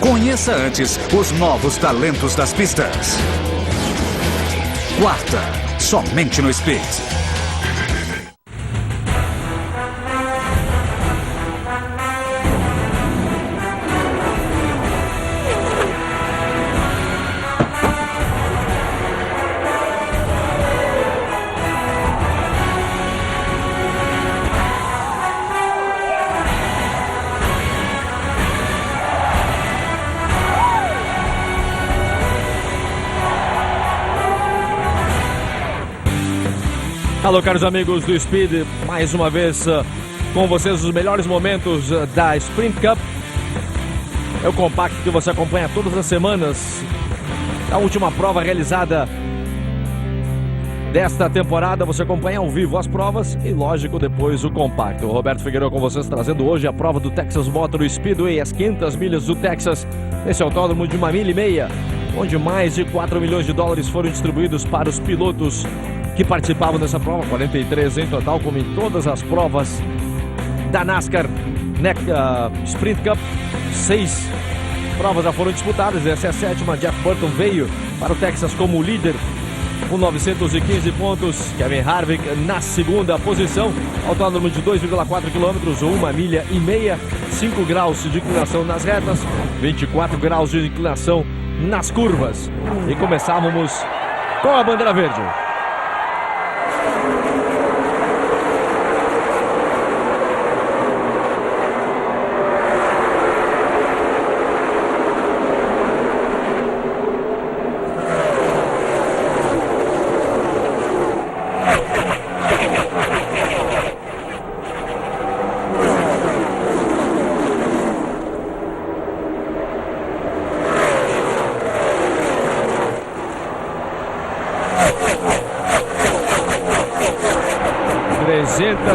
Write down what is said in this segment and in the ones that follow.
Conheça antes os novos talentos das pistas. Quarta, somente no Speed. Alô, caros amigos do Speed, mais uma vez com vocês os melhores momentos da Sprint Cup. É o compacto que você acompanha todas as semanas. A última prova realizada desta temporada, você acompanha ao vivo as provas e, lógico, depois o compacto. O Roberto Figueiredo com vocês, trazendo hoje a prova do Texas Motor Speedway, as 500 milhas do Texas. Esse autódromo de 1,5 milha, onde mais de 4 milhões de dólares foram distribuídos para os pilotos que participavam dessa prova, 43 em total, como em todas as provas da NASCAR Sprint Cup. 6 provas já foram disputadas, essa é a 7ª. Jeff Burton veio para o Texas como líder com 915 pontos. Kevin Harvick na segunda posição, autódromo de 2,4 quilômetros, 1,5 milha, 5 graus de inclinação nas retas, 24 graus de inclinação nas curvas. E começávamos com a bandeira verde.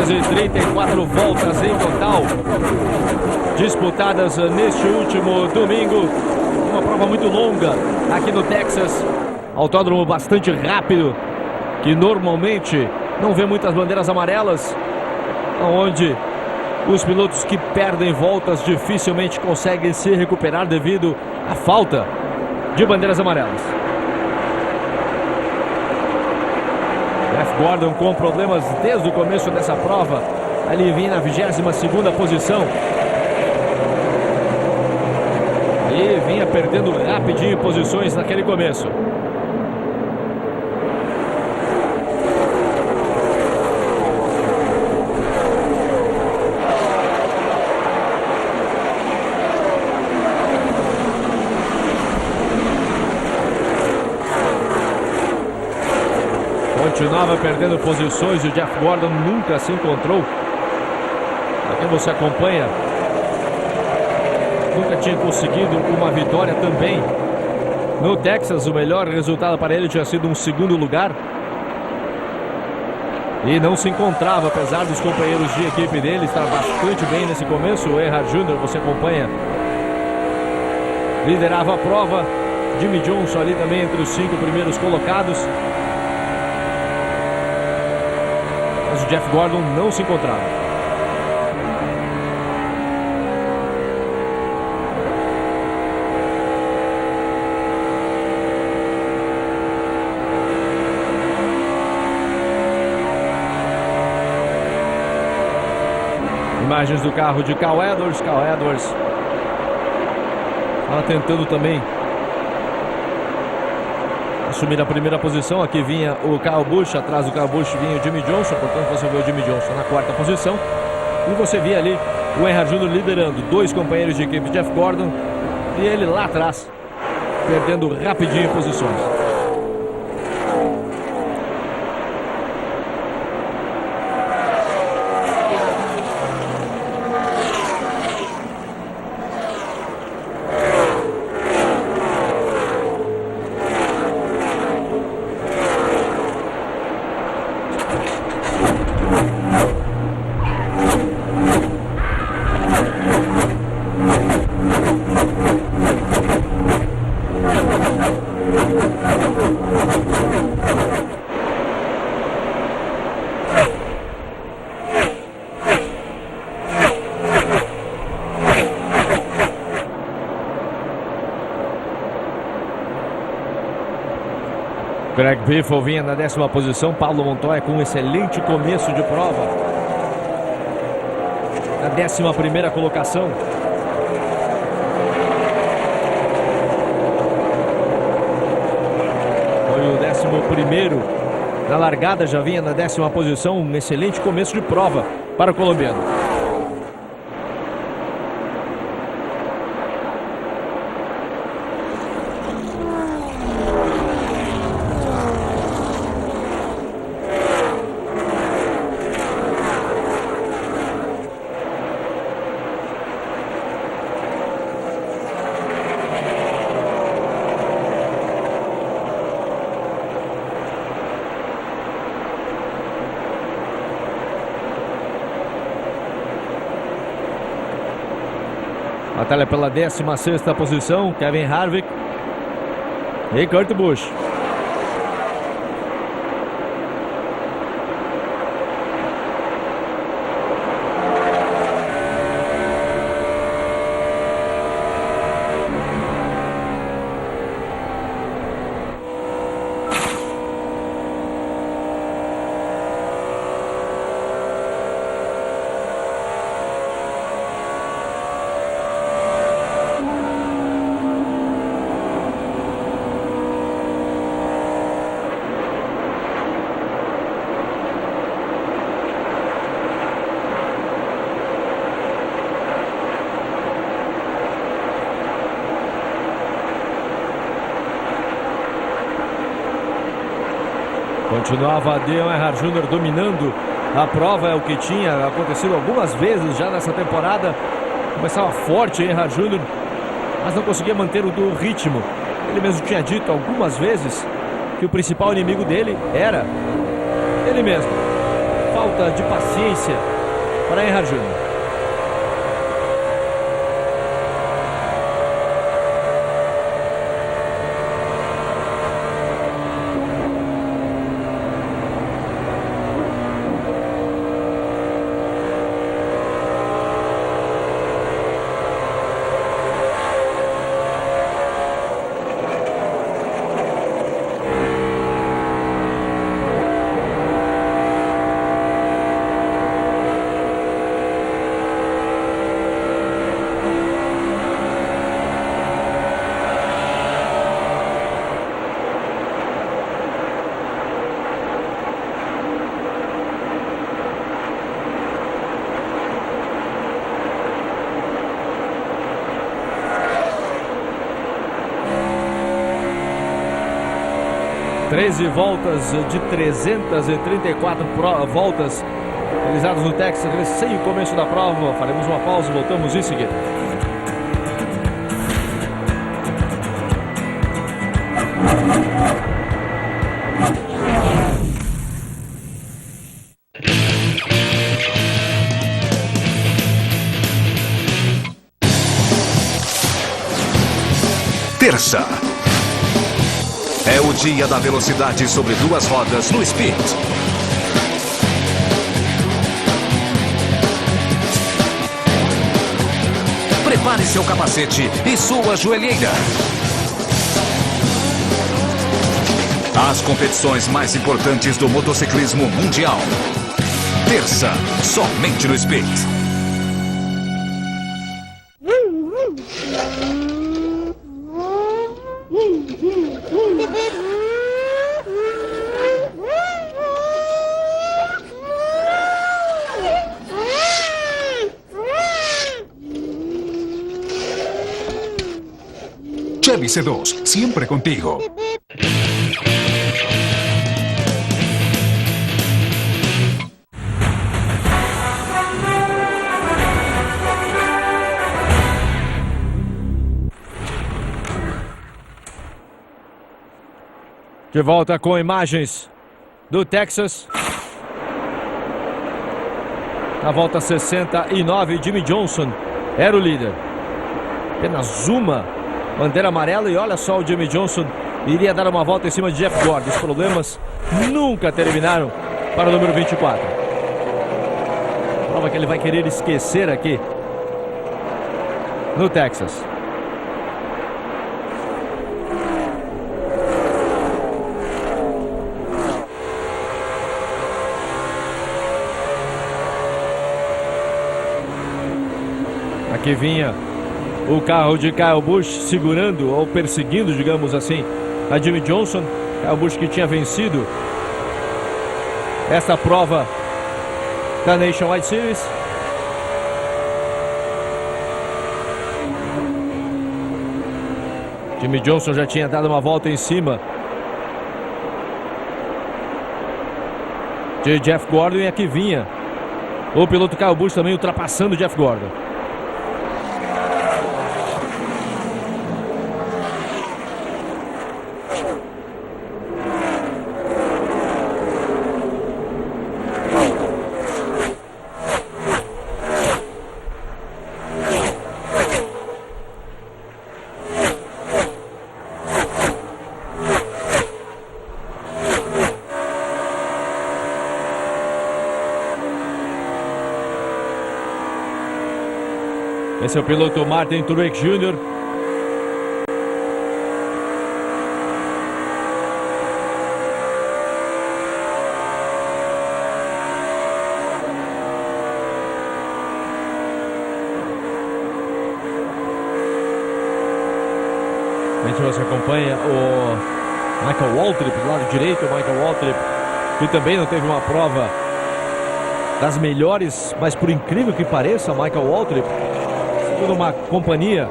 E 34 voltas em total disputadas neste último domingo. Uma prova muito longa aqui no Texas, autódromo bastante rápido, que normalmente não vê muitas bandeiras amarelas, onde os pilotos que perdem voltas dificilmente conseguem se recuperar devido à falta de bandeiras amarelas. Jeff Gordon com problemas desde o começo dessa prova. Ali vinha na 22ª posição. E vinha perdendo rapidinho posições naquele começo. Continuava perdendo posições e o Jeff Gordon nunca se encontrou. Para quem você acompanha, nunca tinha conseguido uma vitória também. No Texas, o melhor resultado para ele tinha sido um 2º lugar. E não se encontrava, apesar dos companheiros de equipe dele estar bastante bem nesse começo. O Earnhardt Jr., você acompanha, liderava a prova. Jimmie Johnson ali também entre os 5 primeiros colocados. Mas o Jeff Gordon não se encontrava. Imagens do carro de Cal Edwards. Cal Edwards estava tentando também assumir a primeira posição. Aqui vinha o Kyle Busch, atrás do Kyle Busch vinha o Jimmie Johnson, portanto você vê o Jimmie Johnson na 4ª posição. E você via ali o Earnhardt Jr. liderando, 2 companheiros de equipe, Jeff Gordon e ele lá atrás, perdendo rapidinho posições. Greg Biffle vinha na 10ª posição. Paulo Montoya com um excelente começo de prova, na 11ª colocação. Foi o 11º na largada, já vinha na 10ª posição. Um excelente começo de prova para o colombiano. Batalha pela 16ª posição, Kevin Harvick e Kurt Busch. Continuava Dale Earnhardt Jr. dominando a prova, é o que tinha acontecido algumas vezes já nessa temporada. Começava forte Earnhardt Jr., mas não conseguia manter o ritmo. Ele mesmo tinha dito algumas vezes que o principal inimigo dele era ele mesmo. Falta de paciência para Earnhardt Jr. Treze voltas de 334 voltas realizadas no Texas, recém o começo da prova. Faremos uma pausa e voltamos em seguida. Terça. É o dia da velocidade sobre duas rodas no Speed. Prepare seu capacete e sua joelheira. As competições mais importantes do motociclismo mundial. Terça, somente no Speed. Chevy C2, siempre contigo. De volta com imagens do Texas. Na volta 69, Jimmie Johnson era o líder. Apenas uma bandeira amarela e olha só, o Jimmie Johnson iria dar uma volta em cima de Jeff Gordon. Os problemas nunca terminaram para o número 24. Prova que ele vai querer esquecer aqui no Texas. Aqui vinha o carro de Kyle Busch segurando ou perseguindo, digamos assim, a Jimmie Johnson. Kyle Busch que tinha vencido esta prova da Nationwide Series. Jimmie Johnson já tinha dado uma volta em cima de Jeff Gordon, e aqui vinha o piloto Kyle Busch também ultrapassando Jeff Gordon. Esse é o piloto Martin Truex Jr. A gente você acompanha o Michael Waltrip do lado direito, o Michael Waltrip, que também não teve uma prova das melhores, mas por incrível que pareça, Michael Waltrip, uma companhia,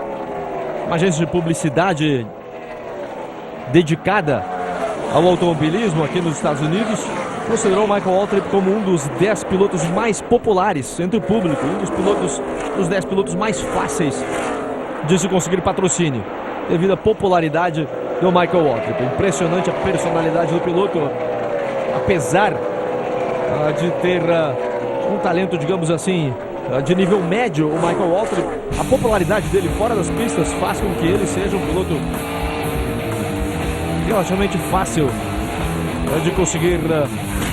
uma agência de publicidade dedicada ao automobilismo aqui nos Estados Unidos, considerou Michael Waltrip como um dos 10 pilotos mais populares entre o público, dos 10 pilotos mais fáceis de se conseguir patrocínio, devido à popularidade do Michael Waltrip. Impressionante a personalidade do piloto, apesar de ter um talento, digamos assim, de nível médio, o Michael Waltrip, a popularidade dele fora das pistas faz com que ele seja um piloto relativamente fácil de conseguir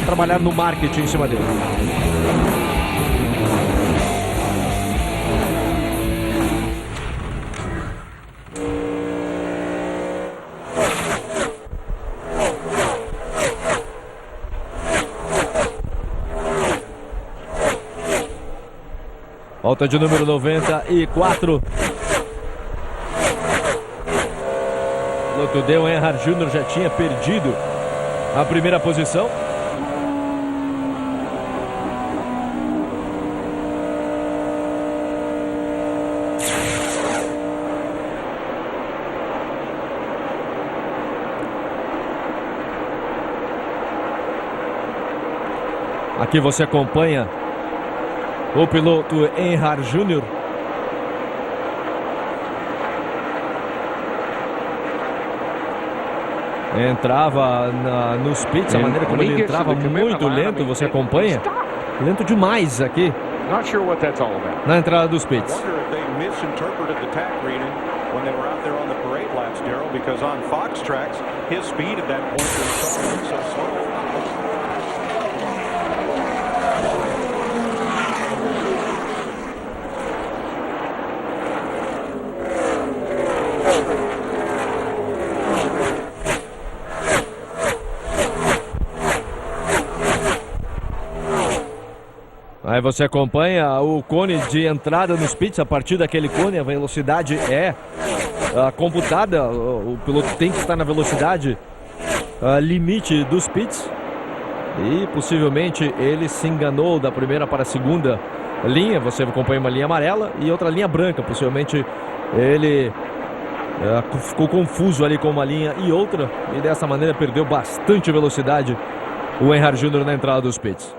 trabalhar no marketing em cima dele. Volta de número 94. O piloto Dale Earnhardt Jr. já tinha perdido a primeira posição. Aqui você acompanha o piloto Earnhardt Jr. Entrava nos pits, a maneira como ele entrava muito lento, você acompanha. Lento demais aqui na entrada dos pits. Aí você acompanha o cone de entrada nos pits. A partir daquele cone a velocidade é computada. O piloto tem que estar na velocidade limite dos pits. E possivelmente ele se enganou da primeira para a segunda linha. Você acompanha uma linha amarela e outra linha branca. Possivelmente ele ficou confuso ali com uma linha e outra. E dessa maneira perdeu bastante velocidade o Earnhardt Jr. na entrada dos pits.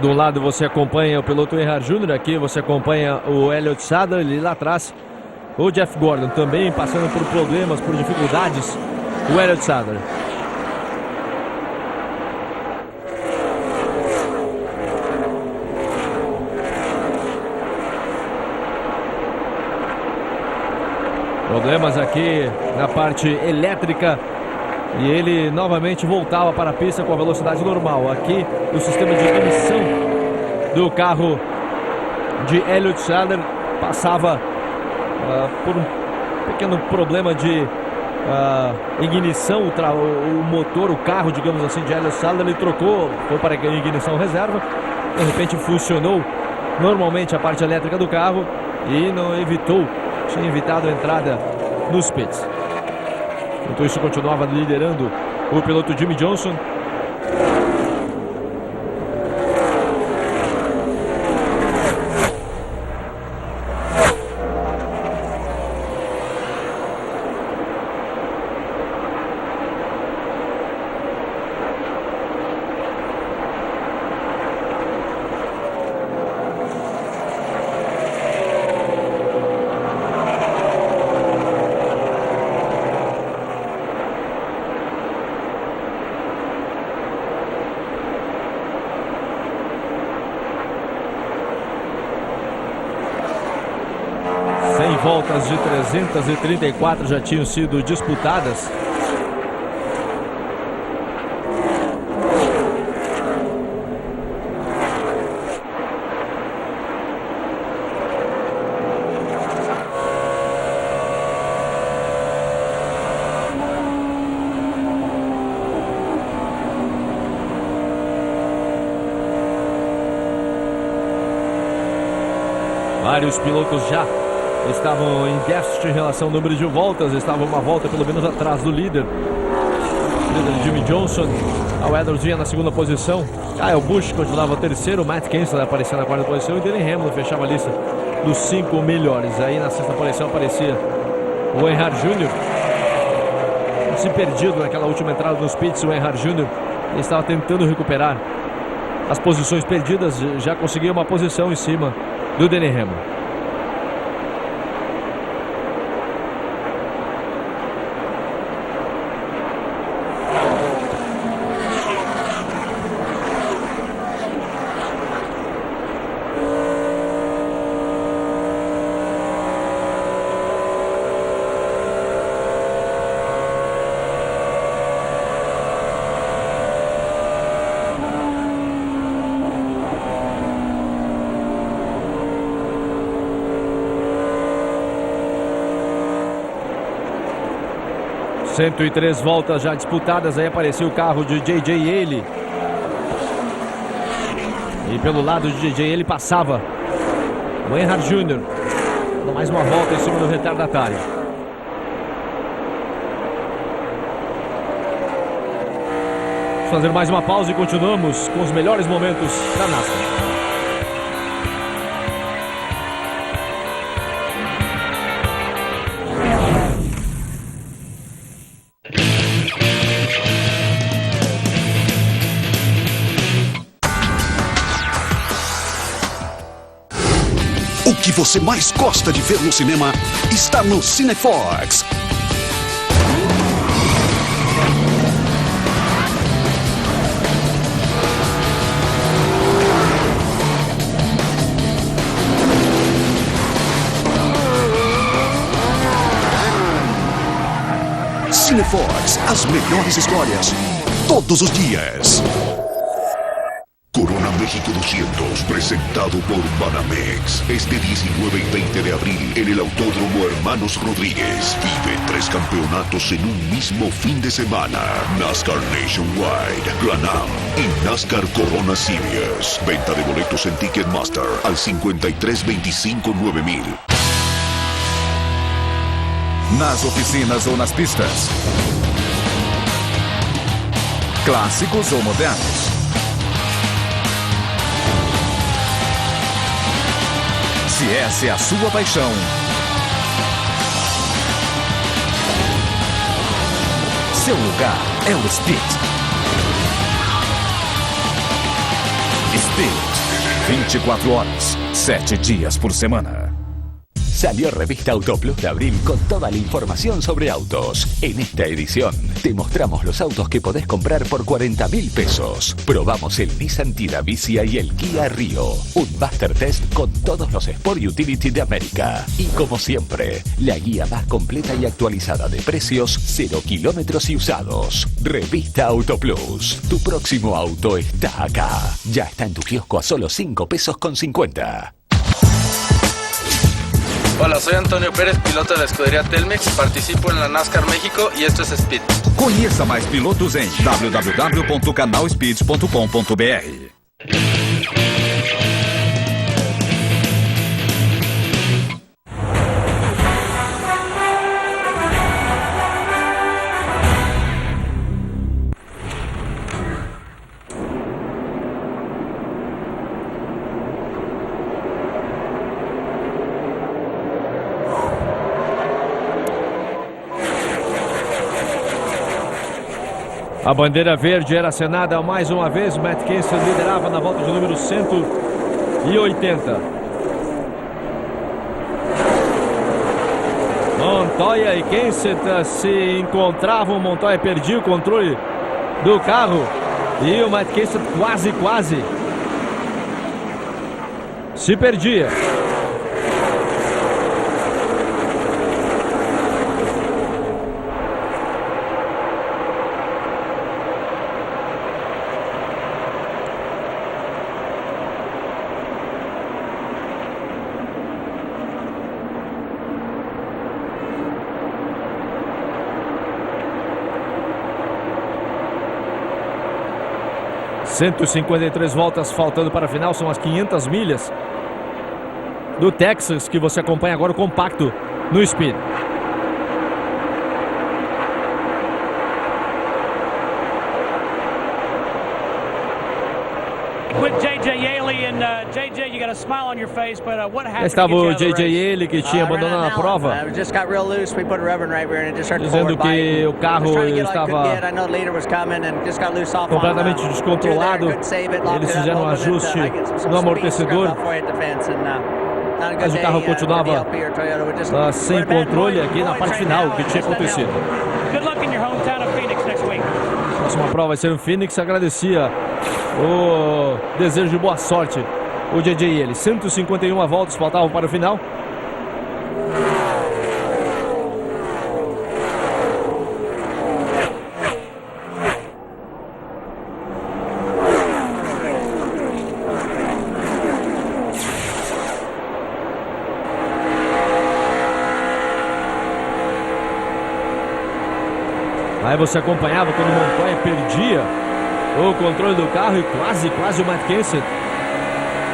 De um lado você acompanha o piloto Earnhardt Jr., aqui você acompanha o Elliott Sadler, e lá atrás o Jeff Gordon, também passando por problemas, por dificuldades, o Elliott Sadler. Problemas aqui na parte elétrica E ele novamente voltava para a pista com a velocidade normal. Aqui o sistema de ignição do carro de Elliott Sadler passava por um pequeno problema de ignição. O motor, o carro, digamos assim, de Elliott Sadler, ele trocou, foi para a ignição reserva. De repente funcionou normalmente a parte elétrica do carro e não tinha evitado a entrada nos pits. Enquanto isso, continuava liderando o piloto Jimmie Johnson. Voltas de 334 já tinham sido disputadas. Vários pilotos já estavam em déficit em relação ao número de voltas, estavam uma volta pelo menos atrás do líder. O líder Jimmie Johnson. O Edwards vinha na segunda posição. Kyle Busch continuava terceiro, Matt Kenseth aparecia na quarta posição e Denny Hamlin fechava a lista dos 5 melhores. Aí na sexta posição aparecia o Earnhardt Jr. Se perdido naquela última entrada nos pits, o Earnhardt Jr. estava tentando recuperar as posições perdidas, já conseguia uma posição em cima do Denny Hamlin. .103 voltas já disputadas. Aí apareceu o carro de J.J. Yeley. E pelo lado de J.J. Yeley passava o Earnhardt Jr. Dá mais uma volta em cima do retardatário. Vamos fazer mais uma pausa e continuamos com os melhores momentos da NASCAR. O que você mais gosta de ver no cinema está no Cinefox. Cinefox, as melhores histórias, todos os dias. Corona México 200, presentado por Banamex. Este 19 y 20 de abril en el Autódromo Hermanos Rodríguez. Vive 3 campeonatos en un mismo fin de semana. NASCAR Nationwide, Gran-Am y NASCAR Corona Series. Venta de boletos en Ticketmaster al 5325-9000. Nas oficinas ou nas pistas. Clássicos ou modernos. Se essa é a sua paixão, seu lugar é o Speed. Speed, 24 horas, 7 dias por semana. Salió Revista Autoplus de abril con toda la información sobre autos. En esta edición te mostramos los autos que podés comprar por 40.000 pesos. Probamos el Nissan Tiida Vicia y el Kia Rio. Un Master Test con todos los Sport Utility de América. Y como siempre, la guía más completa y actualizada de precios, 0 kilómetros y usados. Revista Autoplus. Tu próximo auto está acá. Ya está en tu kiosco a solo 5 pesos con 50. Hola, soy Antonio Pérez, piloto de la escudería Telmex, participo en la NASCAR México y esto es Speed. Conheça mais pilotos em www.canalspeed.com.br. A bandeira verde era acenada mais uma vez. Matt Kenseth liderava na volta de número 180. Montoya e Kenseth se encontravam. Montoya perdia o controle do carro e o Matt Kenseth quase se perdia. ...153 voltas faltando para a final, são as 500 milhas do Texas que você acompanha agora o compacto no Speed. Estava o J.J. Yeley, que tinha abandonado a prova, dizendo que o carro estava completamente descontrolado. Eles fizeram um ajuste no amortecedor, mas o carro continuava sem controle aqui na parte final, o que tinha acontecido. A próxima prova vai ser no Phoenix. Agradecia o desejo de boa sorte o J.J. Yeley. 151 voltas faltavam para o final. Aí você acompanhava quando o Montoya perdia o controle do carro e quase o Matt Kenseth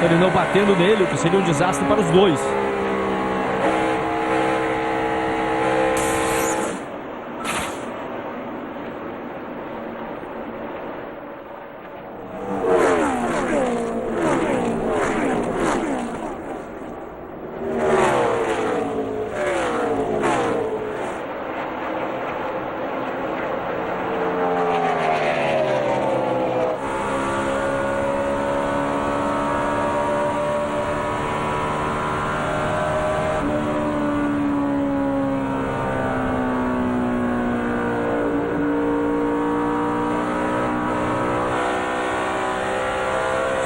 terminou batendo nele, o que seria um desastre para os dois.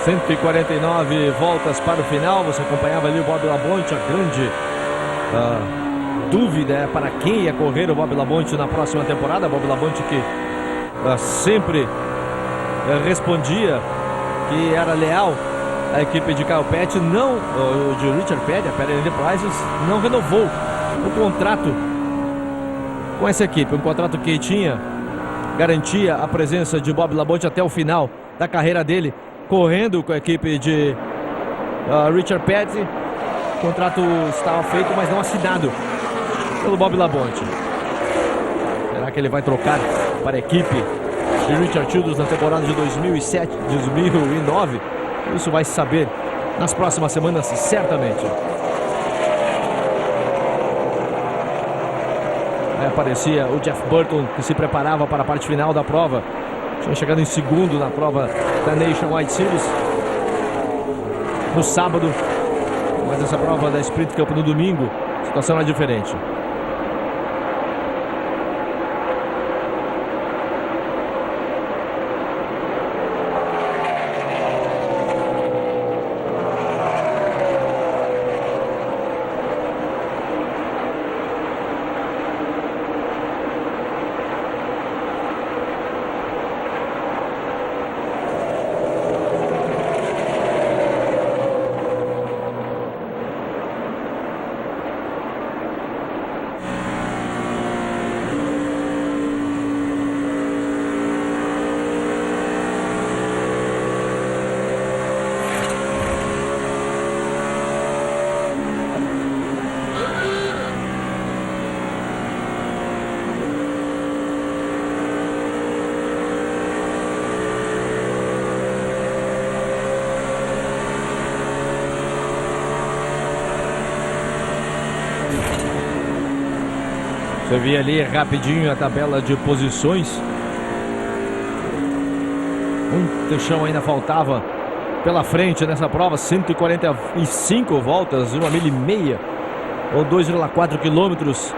...149 voltas para o final. Você acompanhava ali o Bob Labonte. A grande dúvida é para quem ia correr o Bob Labonte na próxima temporada. Bob Labonte que sempre respondia que era leal à equipe de Kyle Petty. Não, o de Richard Petty, a Petty Enterprises, não renovou o contrato com essa equipe. Um contrato que garantia a presença de Bob Labonte até o final da carreira dele, correndo com a equipe de Richard Petty. O contrato estava feito, mas não assinado pelo Bob Labonte. Será que ele vai trocar para a equipe de Richard Childress na temporada de 2009? Isso vai se saber nas próximas semanas, certamente. Aí aparecia o Jeff Burton, que se preparava para a parte final da prova. Tinha chegado em segundo na prova da Nationwide Series no sábado, mas essa prova da Sprint Cup no domingo A situação é diferente. Você vê ali rapidinho a tabela de posições. Muito chão ainda faltava pela frente nessa prova. 145 voltas, 1,5 milha ou 2,4 quilômetros.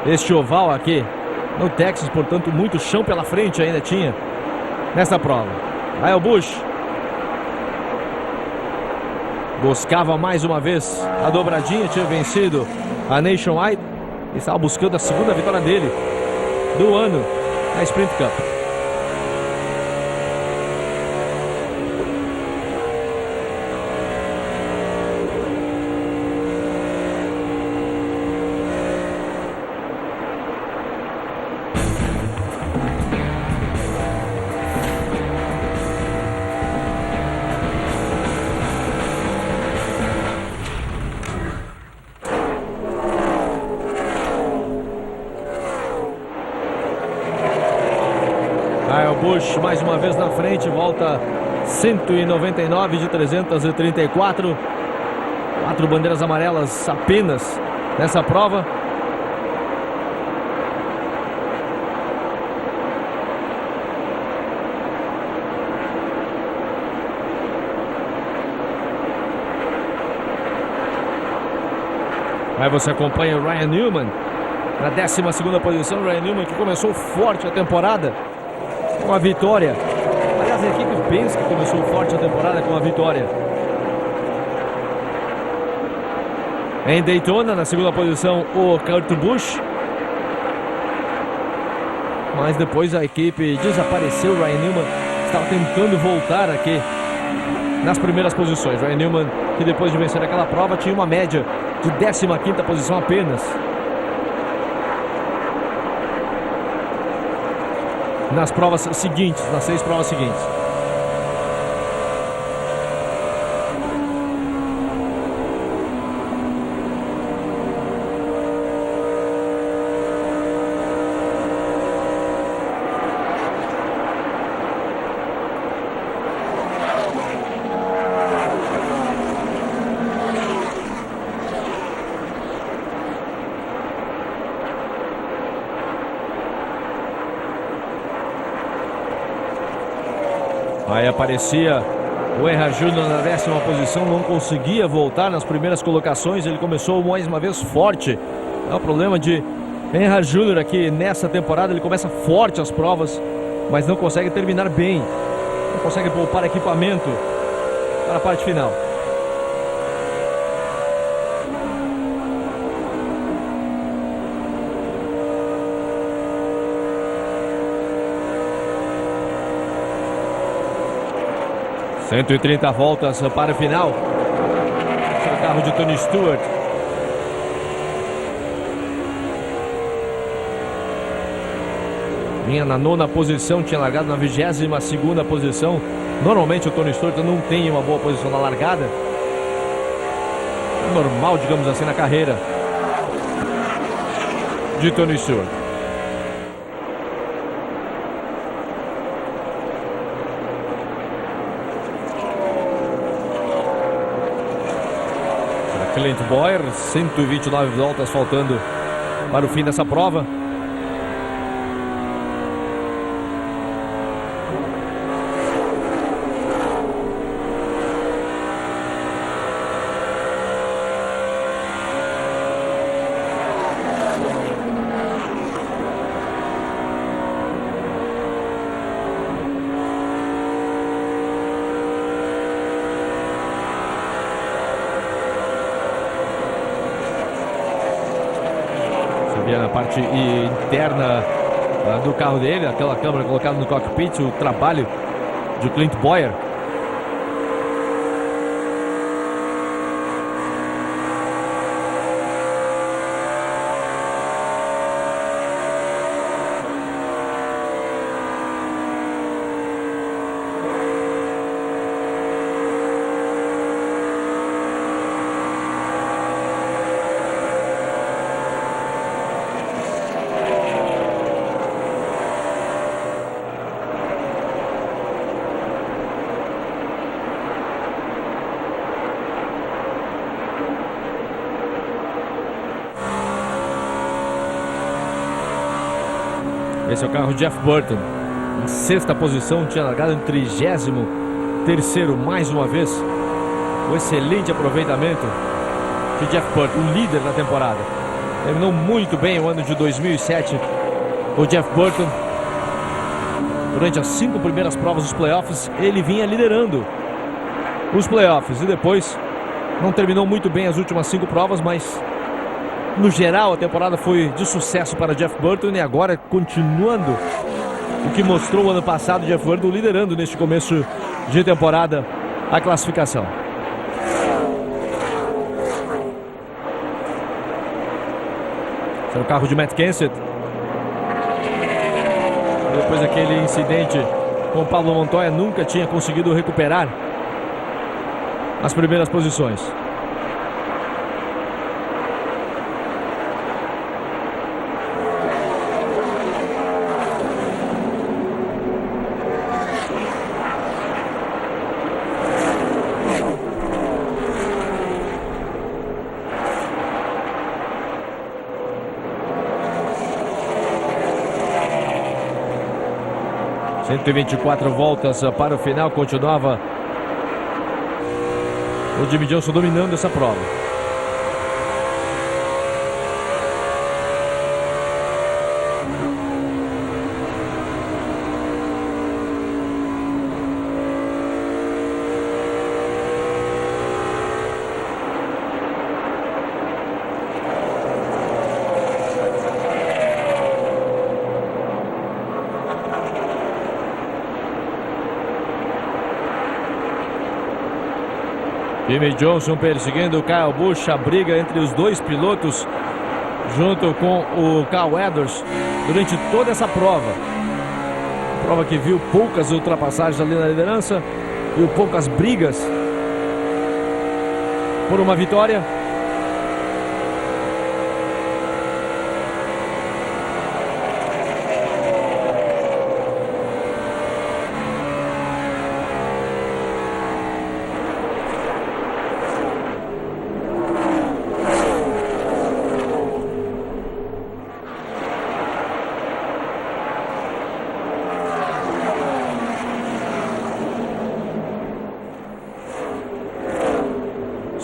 Este oval aqui no Texas, portanto, muito chão pela frente ainda tinha nessa prova. Kyle Busch buscava mais uma vez a dobradinha, tinha vencido a Nationwide. Estava buscando a segunda vitória dele do ano na Sprint Cup. Busch mais uma vez na frente, volta 199 de 334. 4 bandeiras amarelas apenas nessa prova. Aí você acompanha o Ryan Newman na 12ª posição. Ryan Newman que começou forte a temporada com a vitória. Aliás, a equipe Penske começou forte a temporada com a vitória. Em Daytona, na 2ª posição, o Kurt Busch. Mas depois a equipe desapareceu. O Ryan Newman estava tentando voltar aqui nas primeiras posições. Ryan Newman, que depois de vencer aquela prova, tinha uma média de 15ª posição apenas. Nas provas seguintes, nas 6 provas seguintes. Aí aparecia o Earhart Jr. na 10ª posição, não conseguia voltar nas primeiras colocações. Ele começou mais uma vez forte. É o problema de Earhart Jr. aqui nessa temporada. Ele começa forte as provas, mas não consegue terminar bem. Não consegue poupar equipamento para a parte final. ...130 voltas para o final. Esse é o carro de Tony Stewart. Vinha na 9ª posição, tinha largado na 22ª posição. Normalmente o Tony Stewart não tem uma boa posição na largada. É normal, digamos assim, na carreira de Tony Stewart. Clint Bowyer, 129 voltas faltando para o fim dessa prova. ali na parte interna do carro dele, aquela câmera colocada no cockpit, o trabalho de Clint Bowyer. Esse é o carro Jeff Burton, em sexta posição, tinha largado em 33º mais uma vez. Um excelente aproveitamento de Jeff Burton, o líder da temporada. Terminou muito bem o ano de 2007. O Jeff Burton, durante as 5 primeiras provas dos playoffs, ele vinha liderando os playoffs e depois não terminou muito bem as últimas 5 provas, mas no geral a temporada foi de sucesso para Jeff Burton e agora continuando o que mostrou o ano passado, Jeff Burton liderando neste começo de temporada a classificação. Esse é o carro de Matt Kenseth. Depois daquele incidente com o Pablo Montoya, nunca tinha conseguido recuperar as primeiras posições. .124 voltas para o final, continuava o Jimmie Johnson dominando essa prova. Jimmie Johnson perseguindo o Kyle Busch, a briga entre os dois pilotos junto com o Carl Edwards durante toda essa prova. Prova que viu poucas ultrapassagens ali na liderança, viu poucas brigas por uma vitória.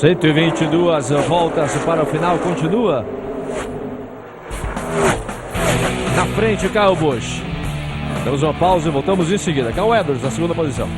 .122 voltas para o final, continua na frente o Kyle Busch. Temos uma pausa e voltamos em seguida. Carl Edwards na segunda posição.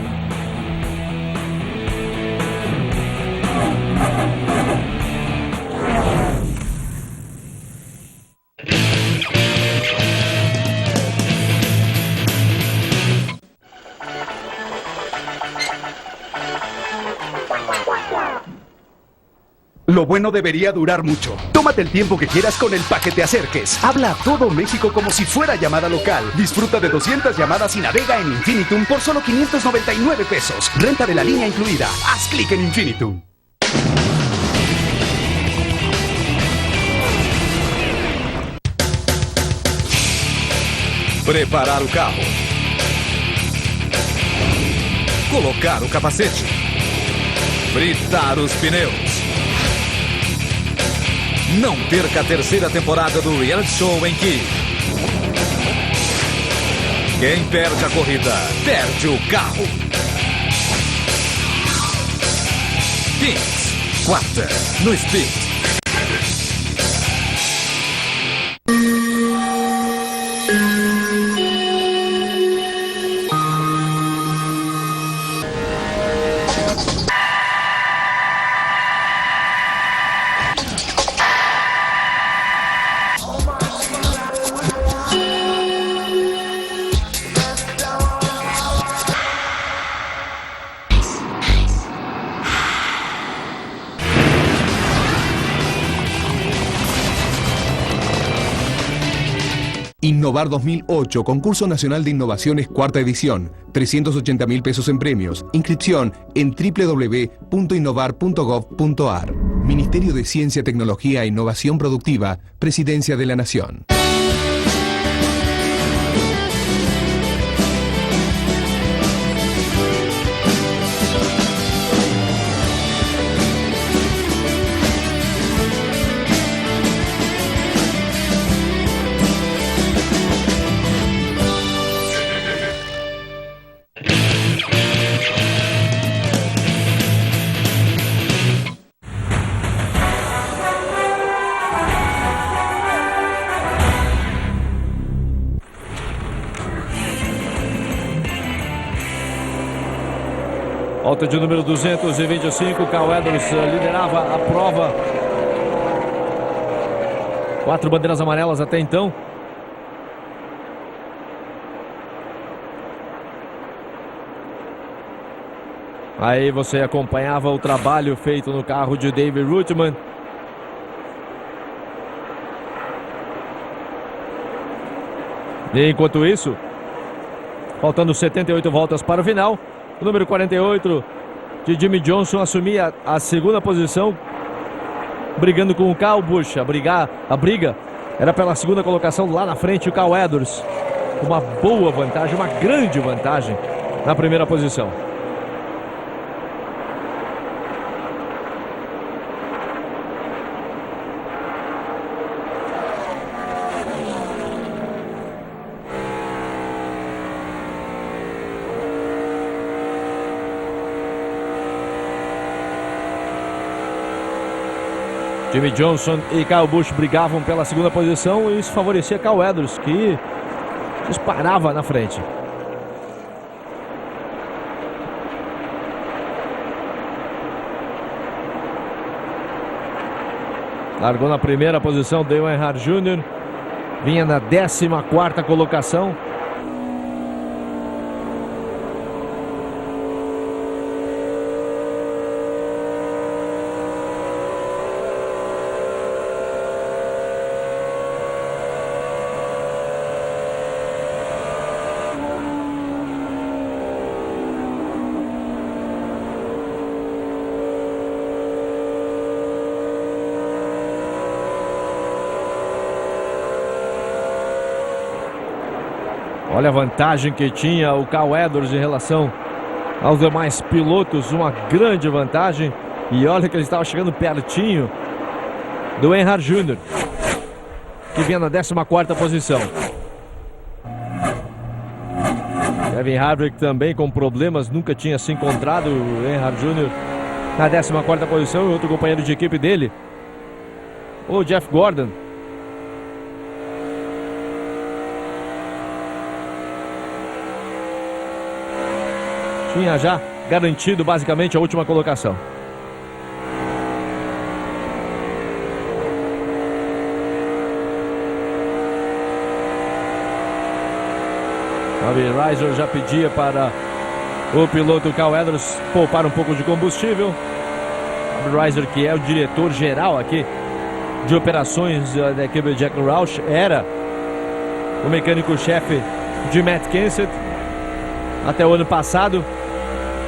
Lo bueno debería durar mucho. Tómate el tiempo que quieras con el Pa' que te acerques. Habla a todo México como si fuera llamada local. Disfruta de 200 llamadas y navega en Infinitum por solo 599 pesos. Renta de la línea incluida. Haz clic en Infinitum. Preparar o carro. Colocar o capacete. Fritar os pneus. Não perca a terceira temporada do reality show em que quem perde a corrida, perde o carro. Pinks, quarta, no Speed. Innovar 2008, Concurso Nacional de Innovaciones, cuarta edición. 380.000 pesos en premios. Inscripción en www.innovar.gov.ar. Ministerio de Ciencia, Tecnología e Innovación Productiva, Presidencia de la Nación. Volta de número 225, Carl Edwards liderava a prova. 4 bandeiras amarelas até então. Aí você acompanhava o trabalho feito no carro de David Reutemann. E enquanto isso, faltando 78 voltas para o final, o número 48 de Jimmie Johnson assumia a segunda posição, brigando com o Kyle Busch. A briga era pela segunda colocação lá na frente, o Carl Edwards. Uma boa vantagem, uma grande vantagem na primeira posição. Jimmie Johnson e Kyle Busch brigavam pela segunda posição e isso favorecia Carl Edwards, que disparava na frente. Largou na primeira posição Dale Earnhardt Jr., vinha na 14ª colocação. Olha a vantagem que tinha o Carl Edwards em relação aos demais pilotos, uma grande vantagem. E olha que ele estava chegando pertinho do Earnhardt Jr., que vinha na 14ª posição. Kevin Harvick também com problemas, nunca tinha se encontrado o Earnhardt Jr. na 14ª posição, e outro companheiro de equipe dele, o Jeff Gordon. Tinha já garantido basicamente a última colocação. A Reiser já pedia para o piloto Carl Edwards poupar um pouco de combustível. A Reiser, que é o diretor geral aqui de operações da equipe Jack Roush, era o mecânico-chefe de Matt Kenseth até o ano passado.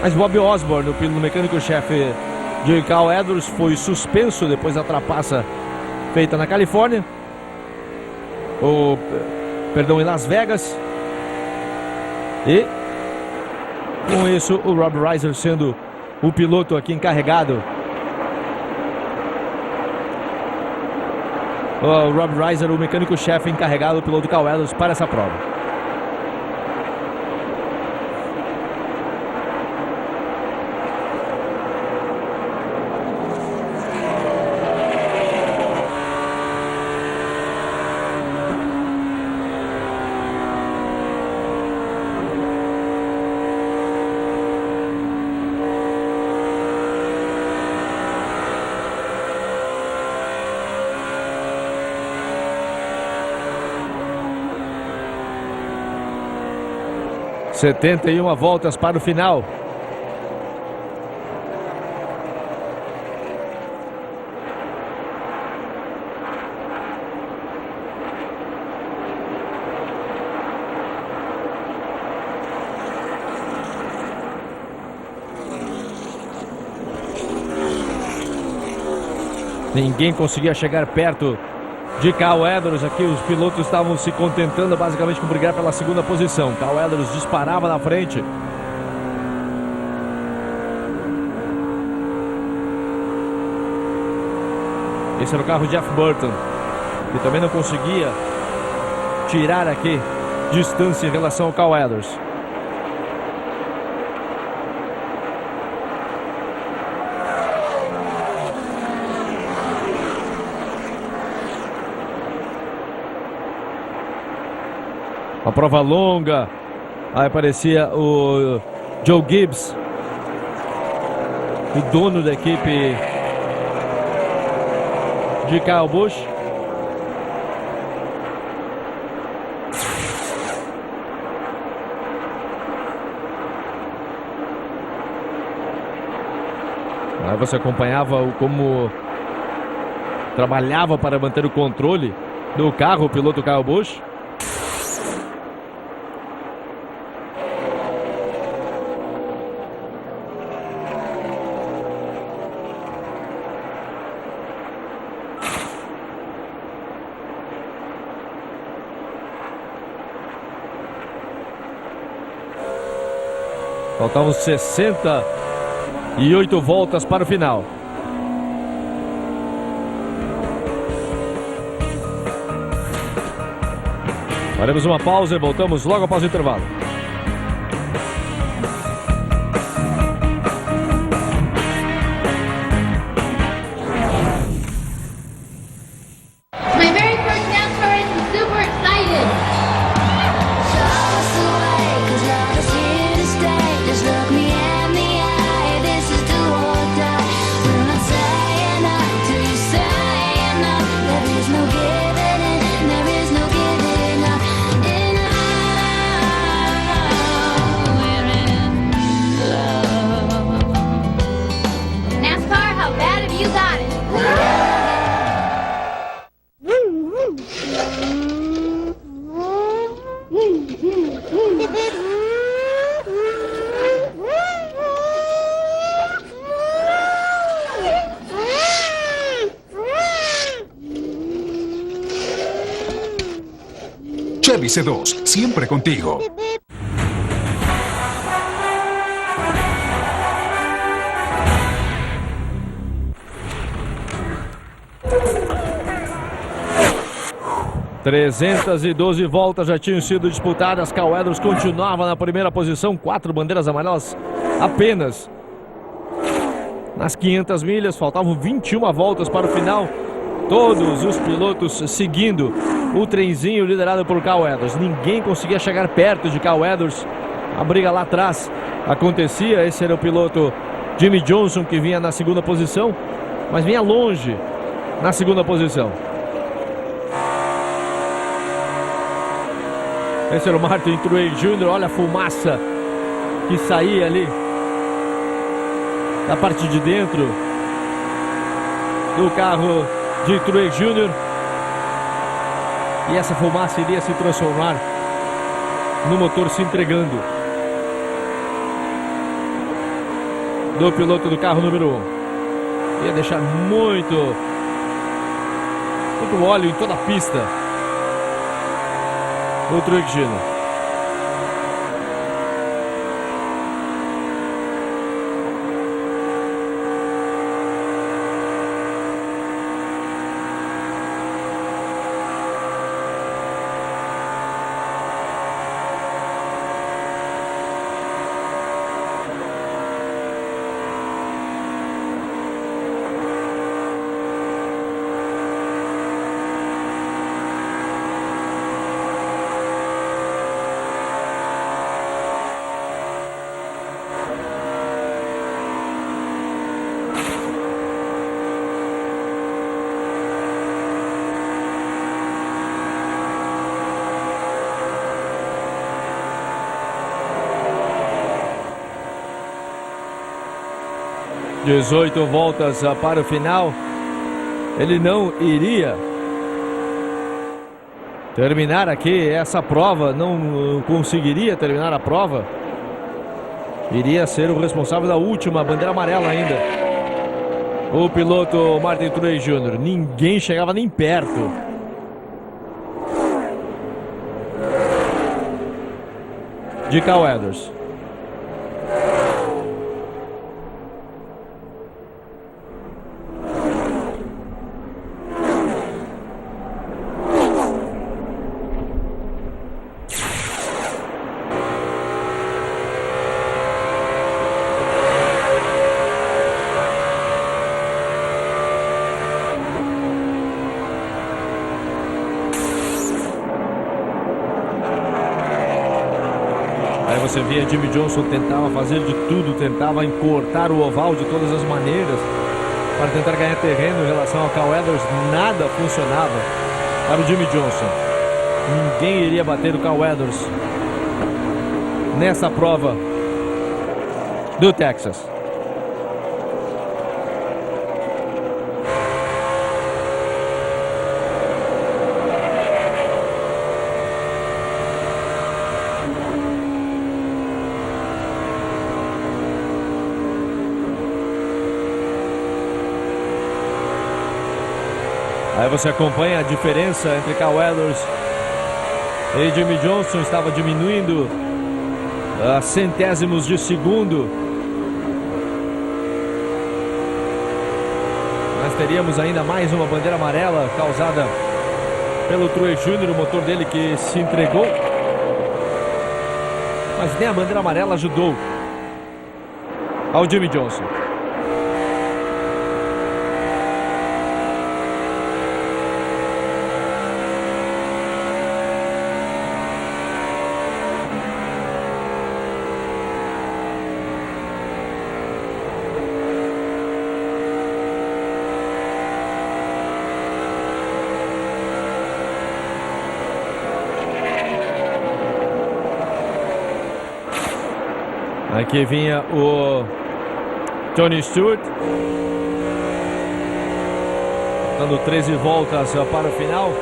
Mas Bob Osborne, o piloto mecânico-chefe de Carl Edwards, foi suspenso depois da trapaça feita na Califórnia. Em Las Vegas. E com isso o Rob Reiser sendo o piloto aqui encarregado. O Rob Reiser, o mecânico-chefe encarregado do piloto Carl Edwards para essa prova. e 71 voltas para o final. Ninguém conseguia chegar perto de Kyle Edwards. Aqui os pilotos estavam se contentando basicamente com brigar pela segunda posição. Kyle Edwards disparava na frente. Esse era o carro Jeff Burton, que também não conseguia tirar aqui distância em relação ao Kyle Edwards. Uma prova longa. Aí aparecia o Joe Gibbs, o dono da equipe de Kyle Busch. Aí você acompanhava como trabalhava para manter o controle do carro o piloto Kyle Busch. Faltavam 68 voltas para o final. Faremos uma pausa e voltamos logo após o intervalo. My very first NASCAR race is super excited. NASCAR, how bad have you got it? Chevy C2, siempre contigo. ...312 voltas já tinham sido disputadas. Kyle Edwards continuava na primeira posição. 4 bandeiras amarelas apenas nas 500 milhas. Faltavam 21 voltas para o final. Todos os pilotos seguindo o trenzinho liderado por Kyle Edwards. Ninguém conseguia chegar perto de Kyle Edwards. A briga lá atrás acontecia. Esse era o piloto Jimmie Johnson, que vinha na segunda posição, mas vinha longe na segunda posição. Esse era o Martin Truex Jr. Olha a fumaça que saía ali da parte de dentro do carro de Truex Jr. E essa fumaça iria se transformar no motor se entregando do piloto do carro número 1. Ia deixar muito óleo em toda a pista o Truex Jr. ...18 voltas para o final. Ele não iria terminar aqui essa prova, não conseguiria terminar a prova. Iria ser o responsável da última bandeira amarela ainda. o piloto Martin Truex Jr. Ninguém chegava nem perto. De Kyle Edwards. Aí você via Jimmie Johnson tentava fazer de tudo, tentava encurtar o oval de todas as maneiras para tentar ganhar terreno em relação ao Kyle Edwards. Nada funcionava para o Jimmie Johnson. Ninguém iria bater o Kyle Edwards nessa prova do Texas. Aí você acompanha a diferença entre Kyle Edwards e Jimmie Johnson. Estava diminuindo a centésimos de segundo. Nós teríamos ainda mais uma bandeira amarela causada pelo Truex Jr., o motor dele que se entregou. Mas nem a bandeira amarela ajudou ao Jimmie Johnson. Aqui vinha o Tony Stewart, dando 13 voltas para o final.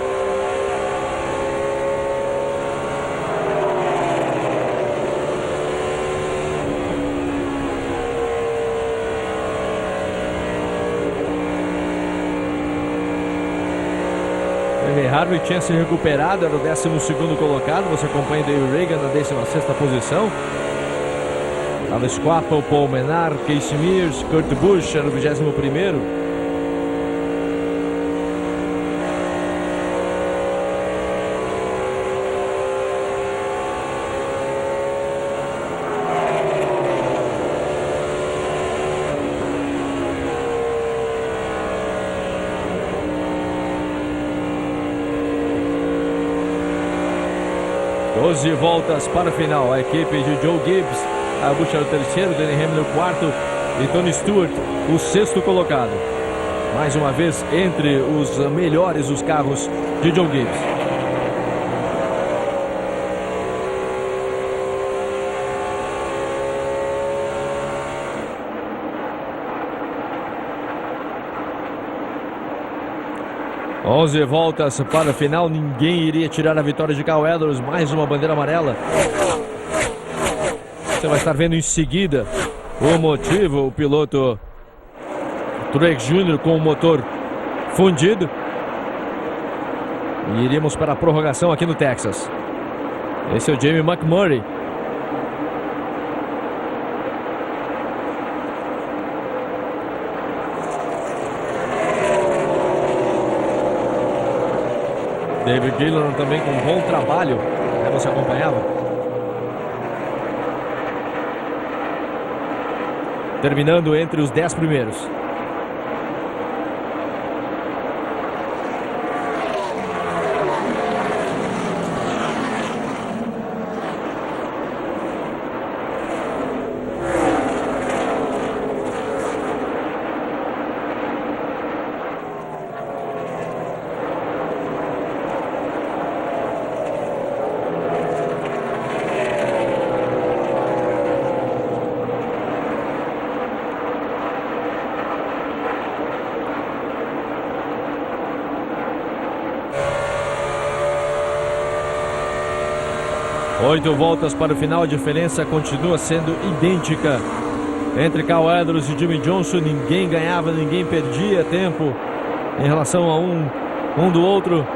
Harvick tinha se recuperado, era o 12º colocado. Você acompanha Dale Reagan na 16ª posição. Alex Quapple, Paul Menard, Casey Mears, Kurt Busch era o 21º. Doze voltas para o final. A equipe de Joe Gibbs, a Busch era o 3º, Denny Hamlin o 4º e Tony Stewart o 6º colocado. Mais uma vez entre os melhores os carros de Joe Gibbs. Onze voltas para o final, ninguém iria tirar a vitória de Kyle Edwards. Mais uma bandeira amarela. Você vai estar vendo em seguida o motivo, o piloto Truex Jr. com o motor fundido. E iríamos para a prorrogação aqui no Texas. Esse é o Jamie McMurray. David Gilliland também com um bom trabalho. Você acompanhava. Terminando entre os 10 primeiros. Oito voltas para o final, a diferença continua sendo idêntica Entre Carl Edwards e Jimmy Johnson, ninguém ganhava, ninguém perdia tempo em relação a um do outro.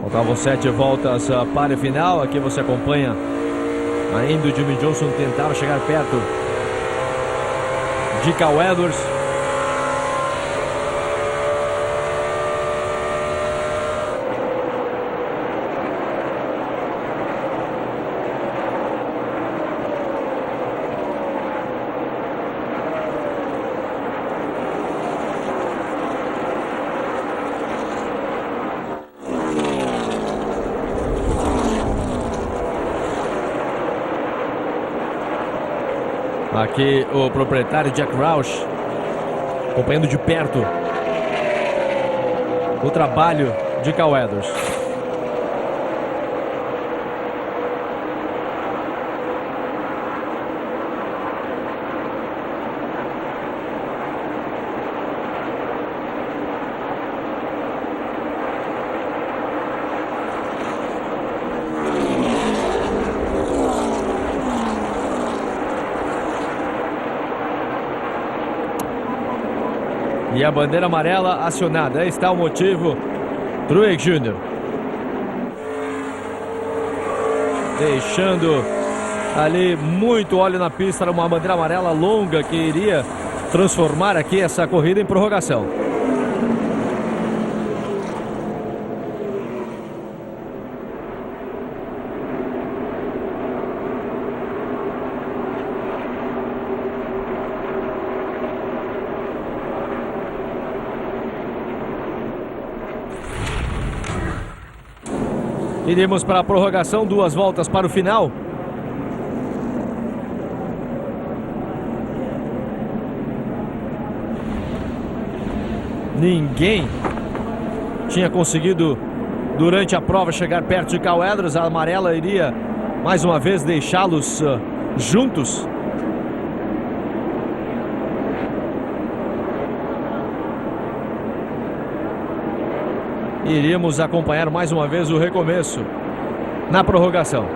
Faltavam 7 voltas para o final. Aqui você acompanha ainda o Jimmy Johnson tentava chegar perto de Carl Edwards. Aqui o proprietário Jack Roush acompanhando de perto o trabalho de Carl Edwards. E a bandeira amarela acionada. Aí está o motivo. Truex Jr. deixando ali muito óleo na pista. Era uma bandeira amarela longa que iria transformar aqui essa corrida em prorrogação. Iremos para a prorrogação, 2 voltas para o final. Ninguém tinha conseguido durante a prova chegar perto de Carl Edwards. A amarela iria mais uma vez deixá-los juntos. Iríamos acompanhar mais uma vez o recomeço na prorrogação.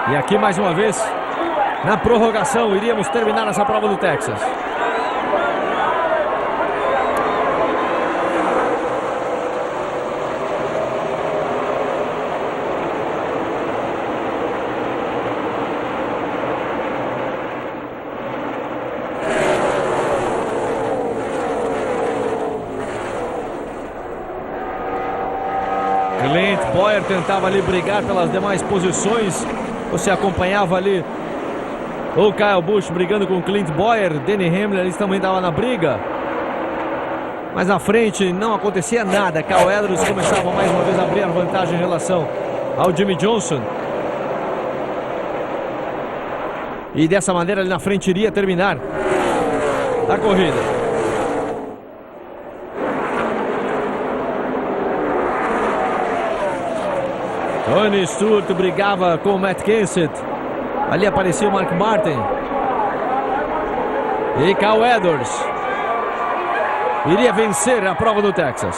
E aqui mais uma vez, na prorrogação, iríamos terminar essa prova do Texas. Clint Bowyer tentava ali brigar pelas demais posições. Você acompanhava ali o Kyle Busch brigando com o Clint Bowyer. Denny Hamlin ali também estava na briga. Mas na frente não acontecia nada. Carl Edwards começava mais uma vez a abrir a vantagem em relação ao Jimmy Johnson. E dessa maneira ali na frente iria terminar a corrida. Tony Stewart brigava com o Matt Kenseth. Ali aparecia o Mark Martin. E Carl Edwards iria vencer a prova do Texas.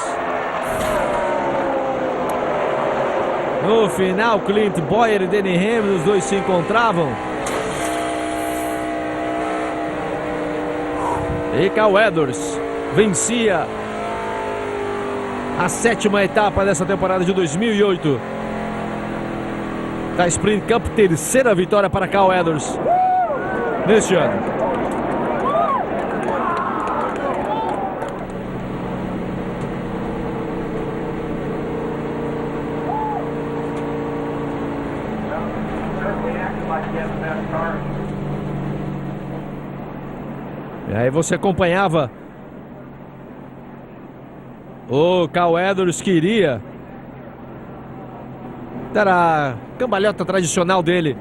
No final, Clint Bowyer e Denny Hamlin, os dois se encontravam. E Carl Edwards vencia A 7ª etapa dessa temporada de 2008. Da Sprint Cup, terceira vitória para Cal Edwards neste ano. E aí você acompanhava o Cal Edwards, que iria dar a cambalhota tradicional dele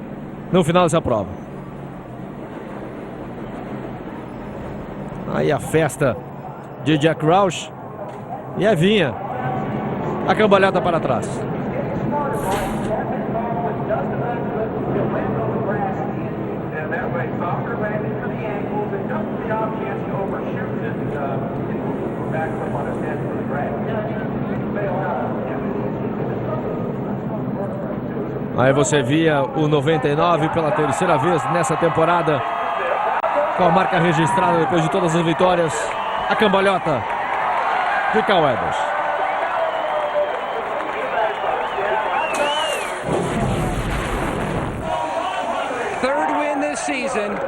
no final dessa prova. Aí a festa de Jack Roush. E aí vinha a cambalhota para trás. Aí você via o 99 pela terceira vez nessa temporada, com a marca registrada depois de todas as vitórias, a cambalhota de Cal Edwards. Third win this season.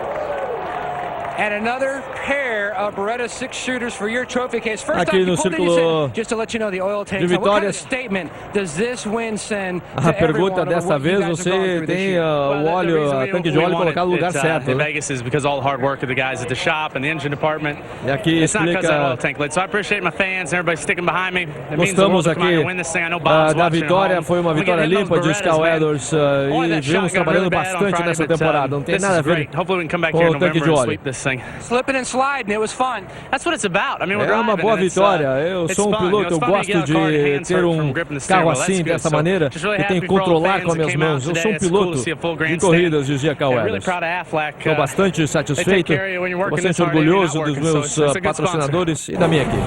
And another pair of Beretta 6-shooters for your trophy case. First Aqui no círculo just to let you know the oil tanks. de What kind of vitórias. statement does this win send A to pergunta everyone dessa over what you vez, guys have gone você through this tem year? o óleo, a tanque de óleo colocado no lugar certo, in né? Vegas is because all the hard work of the guys at the shop and the engine department. E aqui It's not because that oil explica, tank lit. So I appreciate my fans and everybody sticking behind me. It means the gostamos world to come out aqui here and win this thing. I know Bob's da watching at vitória, home. foi uma We vitória get in those limpa, diz Cal Berettas, man. Edwards, Boy, e that vemos shotgun trabalhando really bad on bastante Friday, nessa but, temporada, não tem this nada is a ver great. Hopefully we can come back com here o in tanque de November and óleo. sweep this thing. Slipping and sliding, it was fun. That's what it's about. I mean, we're É uma driving boa and it's, vitória. Eu it's sou um fun. piloto, eu It's fun gosto to get a car de hands ter from um gripping the carro steering wheel. That's assim, good. dessa So, maneira, just really que tem happy que for all the controlar fans com as that minhas came out mãos. Eu today. sou um It's cool to piloto see a full de grandstand. corridas, dizia Cal And really Edwards. proud of Aflac. Estou bastante satisfeito, they take care of you when you're working bastante this hard and you're orgulhoso not dos working, so meus it's a good patrocinadores e da minha equipe.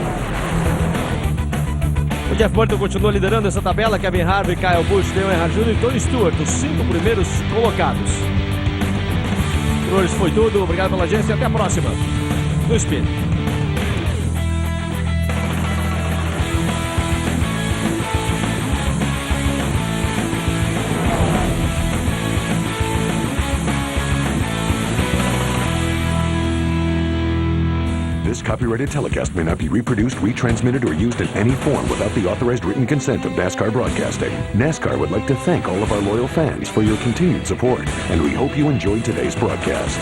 O Jeff Burton continua liderando essa tabela. Kevin Harvick, Kyle Busch, Dale Earnhardt Jr. e Tony Stewart, os 5 primeiros colocados. Por hoje foi tudo. Obrigado pela audiência e até a próxima no Spin. This copyrighted telecast may not be reproduced, retransmitted, or used in any form without the authorized written consent of NASCAR Broadcasting. NASCAR would like to thank all of our loyal fans for your continued support, and we hope you enjoyed today's broadcast.